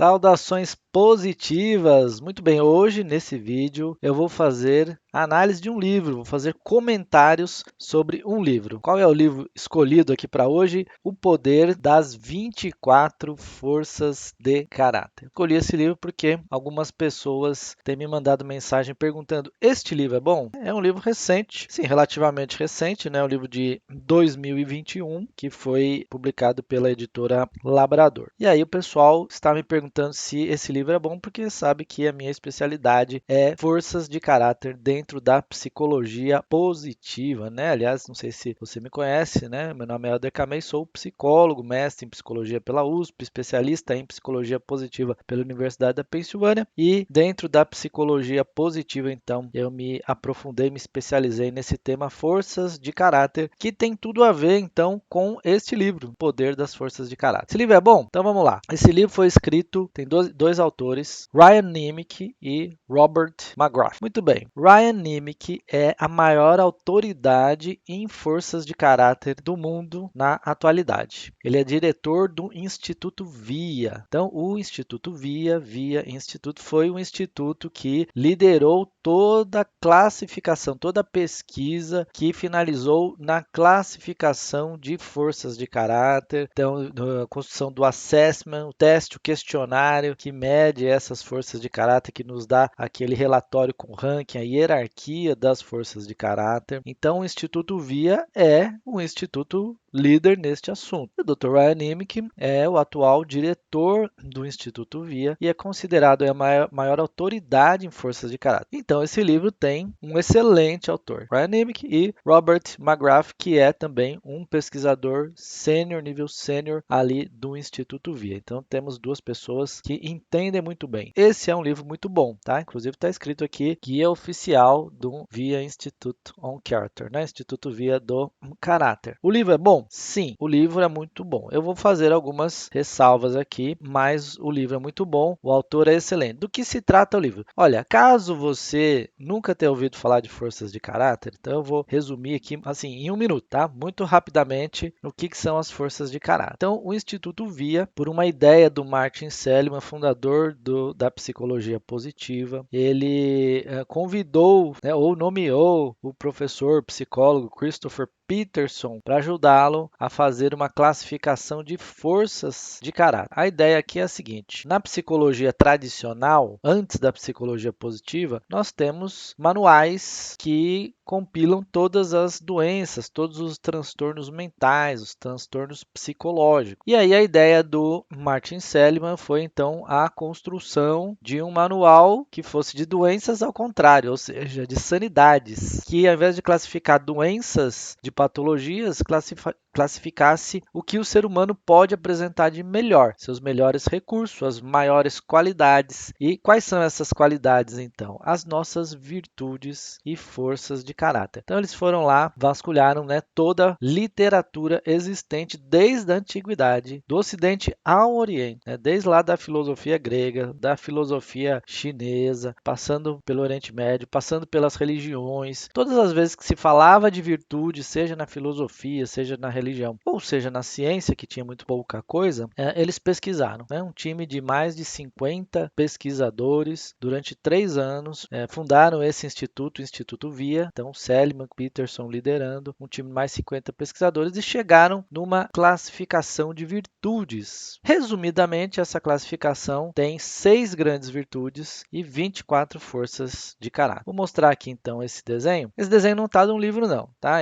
Saudações positivas! Muito bem, hoje nesse vídeo eu vou fazer a análise de um livro, vou fazer comentários sobre um livro. Qual é o livro escolhido aqui para hoje? O Poder das 24 Forças de Caráter. Escolhi esse livro porque algumas pessoas têm me mandado mensagem perguntando: este livro é bom? É um livro recente, sim, relativamente recente, né? Um livro de 2021 que foi publicado pela editora Labrador. E aí o pessoal está me perguntando se esse livro é bom porque sabe que a minha especialidade é forças de caráter dentro da psicologia positiva, né? Aliás, não sei se você me conhece, né? Meu nome é Helder Camei, sou psicólogo, mestre em psicologia pela USP, especialista em psicologia positiva pela Universidade da Pensilvânia e dentro da psicologia positiva, então, eu me aprofundei, me especializei nesse tema forças de caráter, que tem tudo a ver, então, com este livro, Poder das Forças de Caráter. Esse livro é bom? Então vamos lá. Esse livro foi escrito, tem dois autores, Ryan Nimick e Robert McGrath. Muito bem, Ryan Nimick é a maior autoridade em forças de caráter do mundo na atualidade. Ele é diretor do Instituto VIA. Então, o Instituto VIA Instituto, foi um instituto que liderou toda a classificação, toda a pesquisa que finalizou na classificação de forças de caráter. Então, a construção do assessment, o teste, o questionário que mede essas forças de caráter, que nos dá aquele relatório com ranking, a hierarquia das forças de caráter. Então, o Instituto VIA é um instituto líder neste assunto. O Dr. Ryan Nimick é o atual diretor do Instituto VIA e é considerado a maior autoridade em forças de caráter. Então, esse livro tem um excelente autor, Ryan Nimick, e Robert McGrath, que é também um pesquisador sênior, nível sênior ali do Instituto VIA. Então, temos duas pessoas que entendem muito bem. Esse é um livro muito bom, tá? Inclusive, está escrito aqui, guia oficial do VIA Institute on Character, né? Instituto VIA do Caráter. O livro é bom? Sim, o livro é muito bom. Eu vou fazer algumas ressalvas aqui, mas o livro é muito bom, o autor é excelente. Do que se trata o livro? Olha, caso você nunca tenha ouvido falar de forças de caráter, então eu vou resumir aqui, assim, em um minuto, tá? Muito rapidamente, no que são as forças de caráter. Então, o Instituto VIA, por uma ideia do Martin Seligman, fundador da psicologia positiva, ele convidou, né, ou nomeou o professor psicólogo Christopher Peterson para ajudá-lo a fazer uma classificação de forças de caráter. A ideia aqui é a seguinte: na psicologia tradicional, antes da psicologia positiva, nós temos manuais que compilam todas as doenças, todos os transtornos mentais, os transtornos psicológicos. E aí a ideia do Martin Seligman foi então a construção de um manual que fosse de doenças ao contrário, ou seja, de sanidades, que ao invés de classificar doenças de patologias, classificasse o que o ser humano pode apresentar de melhor, seus melhores recursos, suas maiores qualidades. E quais são essas qualidades, então? As nossas virtudes e forças de caráter. Então, eles foram lá, vasculharam, né, toda a literatura existente desde a antiguidade, do Ocidente ao Oriente, né, desde lá da filosofia grega, da filosofia chinesa, passando pelo Oriente Médio, passando pelas religiões. Todas as vezes que se falava de virtude, seja na filosofia, seja na religião, ou seja na ciência, que tinha muito pouca coisa, eles pesquisaram. Né? Um time de mais de 50 pesquisadores, durante 3 anos, fundaram esse instituto, o Instituto VIA, então Seligman, Peterson liderando, um time de mais 50 pesquisadores, e chegaram numa classificação de virtudes. Resumidamente, essa classificação tem 6 grandes virtudes e 24 forças de caráter. Vou mostrar aqui então esse desenho. Esse desenho não está no livro não, tá?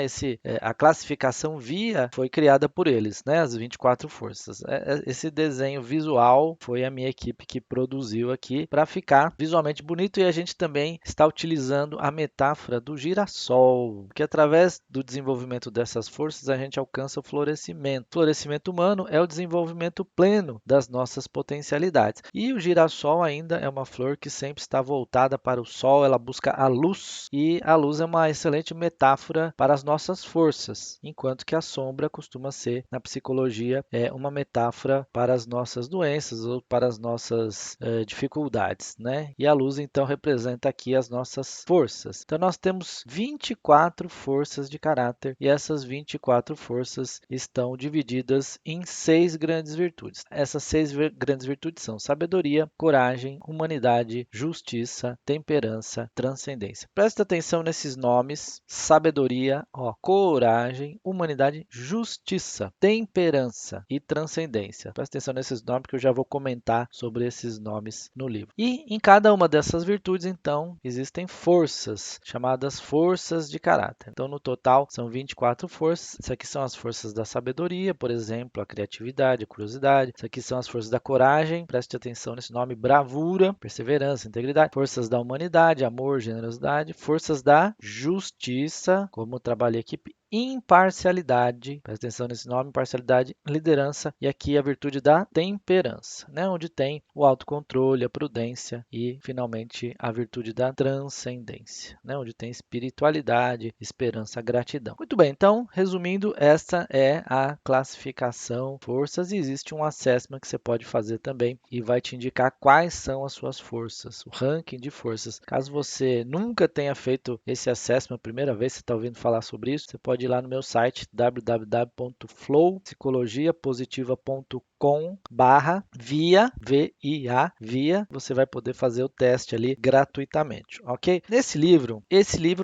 A classificação VIA foi criada por eles, né? As 24 forças. Esse desenho visual foi a minha equipe que produziu aqui para ficar visualmente bonito, e a gente também está utilizando a metáfora do girassol, que através do desenvolvimento dessas forças a gente alcança o florescimento. O florescimento humano é o desenvolvimento pleno das nossas potencialidades. E o girassol ainda é uma flor que sempre está voltada para o sol, ela busca a luz, e a luz é uma excelente metáfora para as nossas forças, enquanto que a sombra costuma ser, na psicologia, uma metáfora para as nossas doenças ou para as nossas dificuldades, né? E a luz, então, representa aqui as nossas forças. Então, nós temos 24 forças de caráter e essas 24 forças estão divididas em 6 grandes virtudes. Essas 6 grandes virtudes são sabedoria, coragem, humanidade, justiça, temperança, transcendência. Presta atenção nesses nomes: sabedoria, coragem, humanidade, justiça, temperança e transcendência. Presta atenção nesses nomes que eu já vou comentar sobre esses nomes no livro. E em cada uma dessas virtudes, então, existem forças, chamadas forças de caráter. Então, no total, são 24 forças. Isso aqui são as forças da sabedoria, por exemplo, a criatividade, a curiosidade. Isso aqui são as forças da coragem, preste atenção nesse nome: bravura, perseverança, integridade. Forças da humanidade, amor, generosidade. Forças da justiça, como trabalho em equipe, imparcialidade, presta atenção nesse nome: imparcialidade, liderança, e aqui a virtude da temperança, né? Onde tem o autocontrole, a prudência e, finalmente, a virtude da transcendência, né? Onde tem espiritualidade, esperança, gratidão. Muito bem, então, resumindo, essa é a classificação forças e existe um assessment que você pode fazer também e vai te indicar quais são as suas forças, o ranking de forças. Caso você nunca tenha feito esse assessment, a primeira vez que você está ouvindo falar sobre isso, você pode ir lá no meu site www.flowpsicologia.com/via, você vai poder fazer o teste ali gratuitamente, ok? Esse livro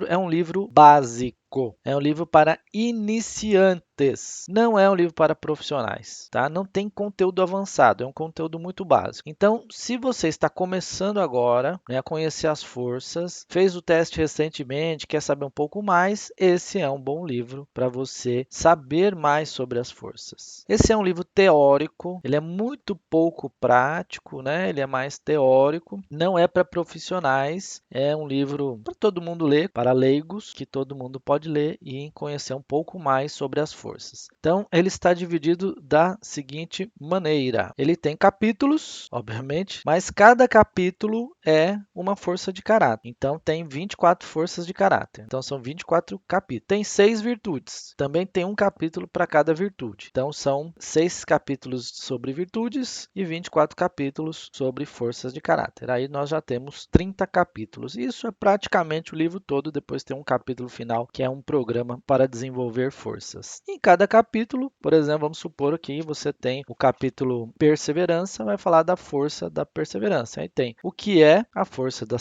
é um livro básico. É um livro para iniciantes, não é um livro para profissionais, tá? Não tem conteúdo avançado, é um conteúdo muito básico. Então, se você está começando agora, né, a conhecer as forças, fez o teste recentemente, quer saber um pouco mais, esse é um bom livro para você saber mais sobre as forças. Esse é um livro teórico, ele é muito pouco prático, né? Ele é mais teórico, não é para profissionais, é um livro para todo mundo ler, para leigos, que todo mundo pode ler e conhecer um pouco mais sobre as forças. Então, ele está dividido da seguinte maneira: ele tem capítulos, obviamente, mas cada capítulo é uma força de caráter. Então, tem 24 forças de caráter. Então, são 24 capítulos. Tem 6 virtudes. Também tem um capítulo para cada virtude. Então, são 6 capítulos sobre virtudes e 24 capítulos sobre forças de caráter. Aí nós já temos 30 capítulos. Isso é praticamente o livro todo. Depois tem um capítulo final, que é um programa para desenvolver forças. Em cada capítulo, por exemplo, vamos supor que você tem o capítulo perseverança, vai falar da força da perseverança. Aí tem o que é a força da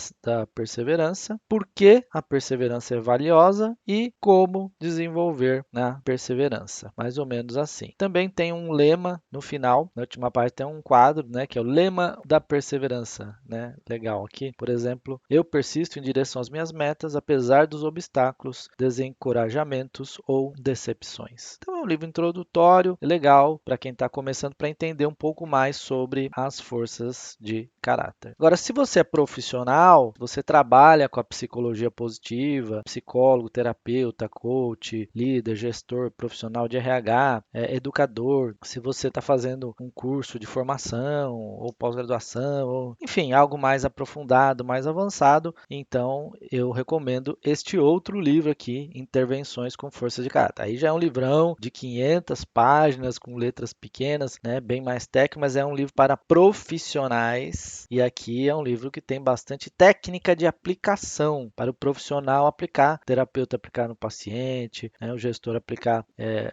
perseverança, por que a perseverança é valiosa e como desenvolver a perseverança. Mais ou menos assim. Também tem um lema no final, na última parte tem um quadro, né, que é o lema da perseverança, né? Legal aqui. Por exemplo, eu persisto em direção às minhas metas, apesar dos obstáculos, desencorajamentos ou decepções. Então é um livro introdutório, legal para quem está começando, para entender um pouco mais sobre as forças de caráter. Agora, se você é profissional, você trabalha com a psicologia positiva, psicólogo, terapeuta, coach, líder, gestor, profissional de RH, educador, se você está fazendo um curso de formação ou pós-graduação, ou, enfim, algo mais aprofundado, mais avançado, então eu recomendo este outro livro aqui, Intervenções com Força de Caráter. Aí já é um livrão de 500 páginas, com letras pequenas, né, bem mais técnico, mas é um livro para profissionais. E aqui é um livro que tem bastante técnica de aplicação para o profissional aplicar, o terapeuta aplicar no paciente, né, o gestor aplicar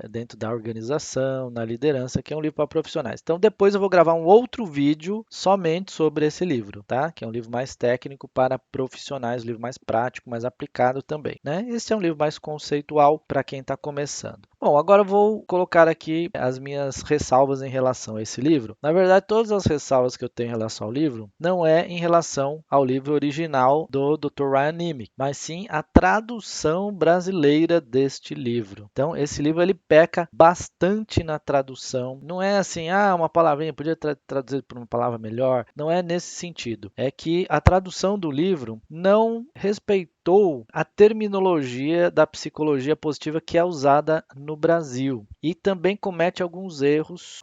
dentro da organização, na liderança, que é um livro para profissionais. Então, depois eu vou gravar um outro vídeo somente sobre esse livro, tá? Que é um livro mais técnico para profissionais, um livro mais prático, mais aplicado também, né? Esse é um livro mais conceitual para quem está começando. Bom, agora eu vou colocar aqui as minhas ressalvas em relação a esse livro. Na verdade, todas as ressalvas que eu tenho em relação ao livro não é em relação ao livro original do Dr. Ryan Nimick, mas sim a tradução brasileira deste livro. Então, esse livro ele peca bastante na tradução. Não é assim, uma palavrinha, podia traduzir por uma palavra melhor. Não é nesse sentido. É que a tradução do livro não respeitou a terminologia da psicologia positiva que é usada no Brasil. E também comete alguns erros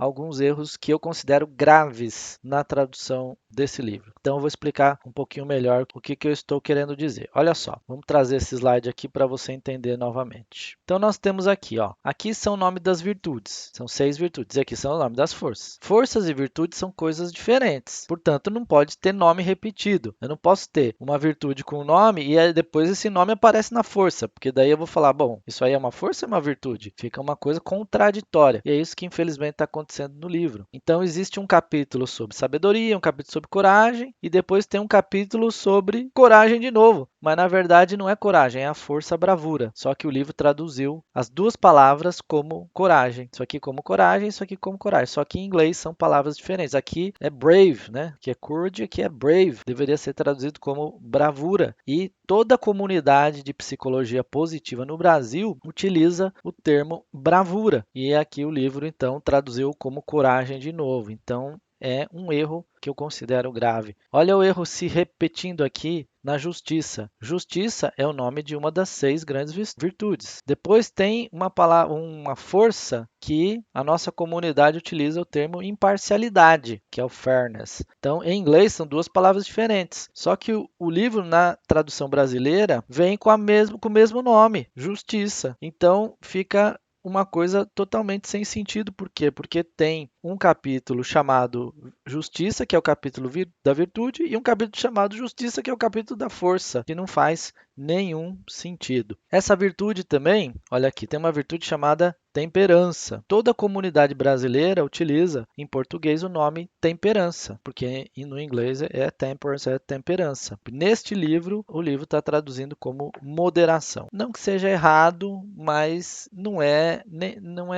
que eu considero graves na tradução desse livro. Então eu vou explicar um pouquinho melhor o que eu estou querendo dizer. Olha só, vamos trazer esse slide aqui para você entender novamente. Então nós temos aqui, aqui são o nome das virtudes, são 6 virtudes, e aqui são o nome das forças. Forças e virtudes são coisas diferentes, portanto não pode ter nome repetido. Eu não posso ter uma virtude com nome e depois esse nome aparece na força, porque daí eu vou falar, bom, isso aí é uma força ou é uma virtude? Fica uma coisa contraditória. E é isso que infelizmente está acontecendo no livro. Então existe um capítulo sobre sabedoria, um capítulo sobre coragem, e depois tem um capítulo sobre coragem de novo. Mas na verdade não é coragem, é a força, a bravura. Só que o livro traduziu as duas palavras como coragem. Isso aqui como coragem, isso aqui como coragem. Só que em inglês são palavras diferentes. Aqui é brave, né? Que é courage, aqui é brave. Deveria ser traduzido como bravura. E toda a comunidade de psicologia positiva no Brasil utiliza o termo bravura. E aqui o livro então traduziu como coragem de novo. Então é um erro que eu considero grave. Olha o erro se repetindo aqui na justiça. Justiça é o nome de uma das 6 grandes virtudes. Depois tem uma palavra, uma força que a nossa comunidade utiliza o termo imparcialidade, que é o fairness. Então, em inglês são duas palavras diferentes. Só que o livro na tradução brasileira vem com o mesmo nome, justiça. Então, fica uma coisa totalmente sem sentido. Por quê? Porque tem um capítulo chamado Justiça, que é o capítulo da virtude, e um capítulo chamado Justiça, que é o capítulo da força, que não faz nenhum sentido. Essa virtude também, olha aqui, tem uma virtude chamada temperança. Toda a comunidade brasileira utiliza em português o nome temperança, porque no inglês é temperance, é temperança. Neste livro, o livro está traduzindo como moderação. Não que seja errado, mas não é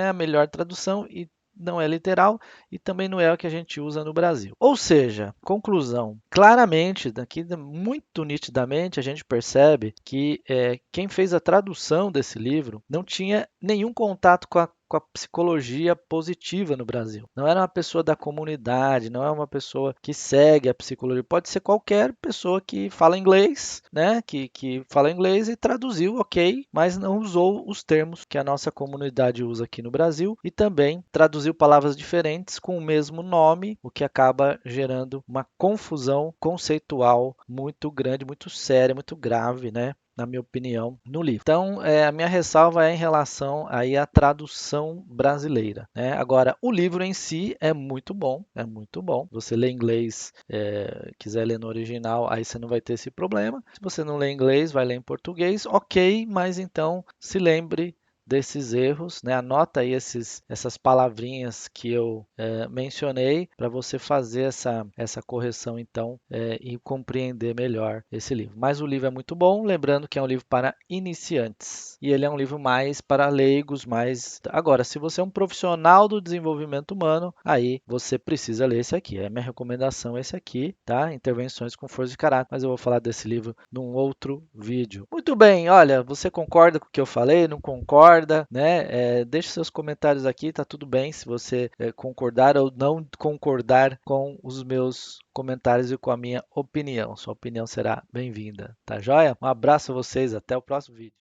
a melhor tradução e não é literal e também não é o que a gente usa no Brasil. Ou seja, conclusão, claramente, daqui muito nitidamente a gente percebe que quem fez a tradução desse livro não tinha nenhum contato com a psicologia positiva no Brasil. Não era uma pessoa da comunidade, não é uma pessoa que segue a psicologia. Pode ser qualquer pessoa que fala inglês, né? Que fala inglês e traduziu, ok, mas não usou os termos que a nossa comunidade usa aqui no Brasil e também traduziu palavras diferentes com o mesmo nome, o que acaba gerando uma confusão conceitual muito grande, muito séria, muito grave, né? Na minha opinião, no livro. Então, a minha ressalva é em relação aí à tradução brasileira, né? Agora, o livro em si é muito bom, é muito bom. Você lê inglês, quiser ler no original, aí você não vai ter esse problema. Se você não lê inglês, vai ler em português, ok, mas então se lembre desses erros, né? Anota aí essas palavrinhas que eu mencionei para você fazer essa correção então e compreender melhor esse livro. Mas o livro é muito bom, lembrando que é um livro para iniciantes e ele é um livro mais para leigos, mais agora, se você é um profissional do desenvolvimento humano, aí você precisa ler esse aqui. Minha recomendação é esse aqui, tá? Intervenções com força de caráter, mas eu vou falar desse livro num outro vídeo. Muito bem, olha, você concorda com o que eu falei? Não concorda? Né? Deixe seus comentários aqui, tá tudo bem se você concordar ou não concordar com os meus comentários e com a minha opinião. Sua opinião será bem-vinda, tá joia? Um abraço a vocês, até o próximo vídeo.